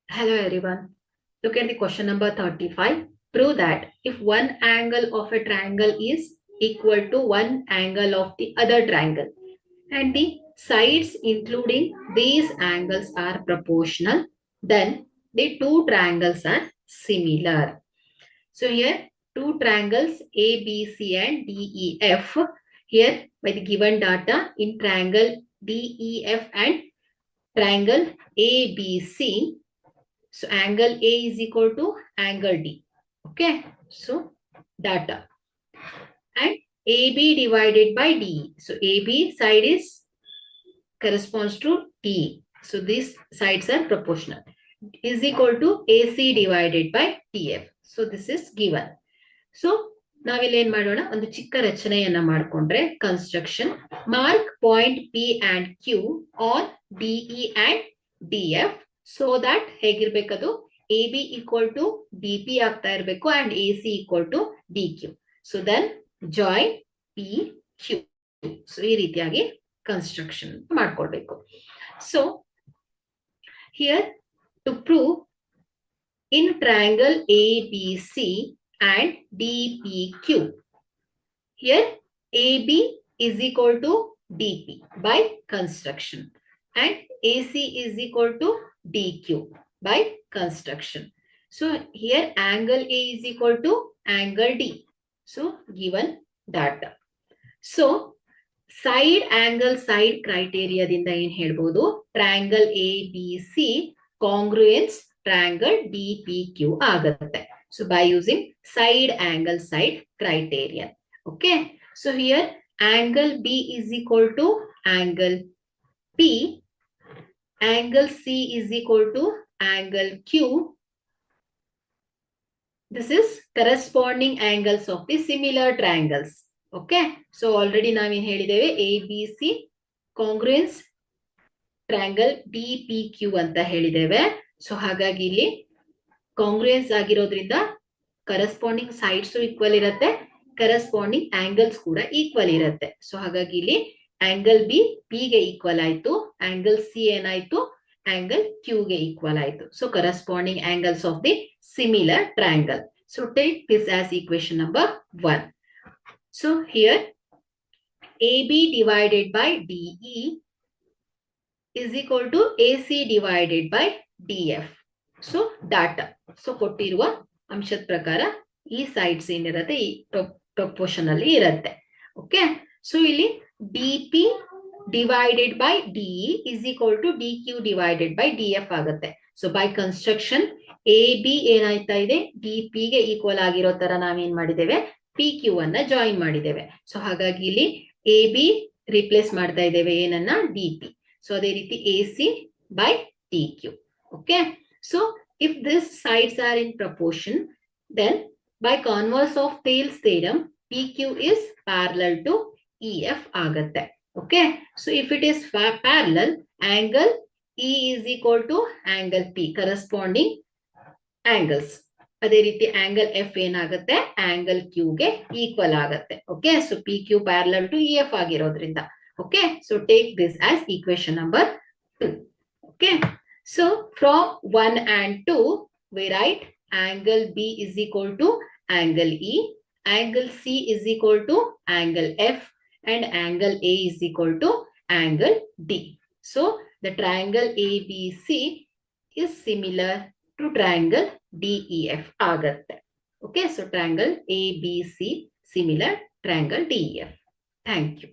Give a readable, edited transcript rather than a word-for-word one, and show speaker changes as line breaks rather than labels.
Hello everyone. Look at the question number 35. Prove that if one angle of a triangle is equal to one angle of the other triangle and the sides including these angles are proportional, then the two triangles are similar. So here two triangles A, B, C and D, E, F. Here by the given data in triangle D, E, F and triangle A, B, C. So angle A is equal to angle D. Okay. So data. And AB divided by DE. So AB side is corresponds to DE. So these sides are proportional. Is equal to AC divided by TF. So this is given. So ನಾವಿಲ್ಲಿ ಏನ್ ಮಾಡೋಣ ಒಂದು ಚಿಕ್ಕ ರಚನೆಯನ್ನ ಮಾಡ್ಕೊಂಡ್ರೆ construction mark point P and Q on DE and DF so that ಹೇಗಿರ್ಬೇಕದು A B equal to D P ಆಗ್ತಾ ಇರಬೇಕು and A C equal to D Q. So then join P Q. So ಈ ರೀತಿಯಾಗಿ construction ಮಾಡ್ಕೊಳ್ಬೇಕು. So here to prove in triangle A B C and DPQ. Here AB is equal to DP by construction and AC is equal to DQ by construction. So here angle A is equal to angle D. So given data. So side angle side criteria dinda ಏನು ಹೇಳ್ಬೋದು triangle ABC congruence triangle DPQ ಆಗುತ್ತೆ. So by using side angle side criterion. Okay. So here angle B is equal to angle P. Angle C is equal to angle Q. This is corresponding angles of the similar triangles. Okay. So already ನಾವು ಏನು ಹೇಳಿದ್ದೇವೆ ABC congruence triangle DPQ ಅಂತ ಹೇಳಿದ್ದೇವೆ. So ಹಾಗಾಗಿ ಇಲ್ಲಿ ಕಾಂಗ್ರುಯೆನ್ಸ್ ಆಗಿರೋದ್ರಿಂದ corresponding sides equal ಇರುತ್ತೆ, corresponding angles ಕೂಡ ಈಕ್ವಲ್ ಇರುತ್ತೆ. ಸೊ ಹಾಗಾಗಿ ಇಲ್ಲಿ ಆಂಗಲ್ ಬಿ ಪಿ ಗೆ ಈಕ್ವಲ್ ಆಯ್ತು, ಆಂಗಲ್ ಸಿ ಏನಾಯ್ತು ಆಂಗಲ್ ಕ್ಯೂ ಗೆ ಈಕ್ವಲ್ ಆಯ್ತು. So corresponding angles of the similar triangle. So take this as equation number 1. So here A B divided by DE is equal to AC divided by DF. So data. So ಕೊಟ್ಟಿರುವ ಅಂಶದ ಪ್ರಕಾರ ಈ sides ಏನಿರುತ್ತೆ ಈ proportion ಅಲ್ಲಿ ಇರುತ್ತೆ. Okay. So ಇಲ್ಲಿ D P divided by DE is equal to D Q divided by D F ಆಗುತ್ತೆ. So by construction A B ಏನಾಯ್ತಾ ಇದೆ ಡಿ ಪಿ ಗೆ ಈಕ್ವಲ್ ಆಗಿರೋ ತರ ನಾವೇನ್ ಮಾಡಿದ್ದೇವೆ ಪಿ ಕ್ಯೂ ಅನ್ನ ಜಾಯಿನ್ ಮಾಡಿದ್ದೇವೆ. ಸೊ ಹಾಗಾಗಿ ಇಲ್ಲಿ ಎ ಬಿ ರಿಪ್ಲೇಸ್ ಮಾಡ್ತಾ ಇದ್ದೇವೆ ಏನನ್ನ ಡಿ ಪಿ. ಸೊ ಅದೇ ರೀತಿ A C by D Q. Okay. So if these sides are in proportion, then by converse of Thales theorem, PQ is parallel to EF ಆಗುತ್ತೆ. Okay. So if it is parallel, angle E is equal to angle P, corresponding angles. ಅದೇ ರೀತಿ angle F ಏನಾಗುತ್ತೆ angle Q ಗೆ equal ಆಗುತ್ತೆ. Okay. So PQ parallel to EF ಆಗಿರೋದ್ರಿಂದ. Okay. So take this as equation number 2. Okay. So from 1 and 2, we write angle B is equal to angle E, angle C is equal to angle F, and angle A is equal to angle D. So the triangle ABC is similar to triangle DEF ಆಗುತ್ತೆ. Okay, so triangle ABC similar triangle DEF. Thank you.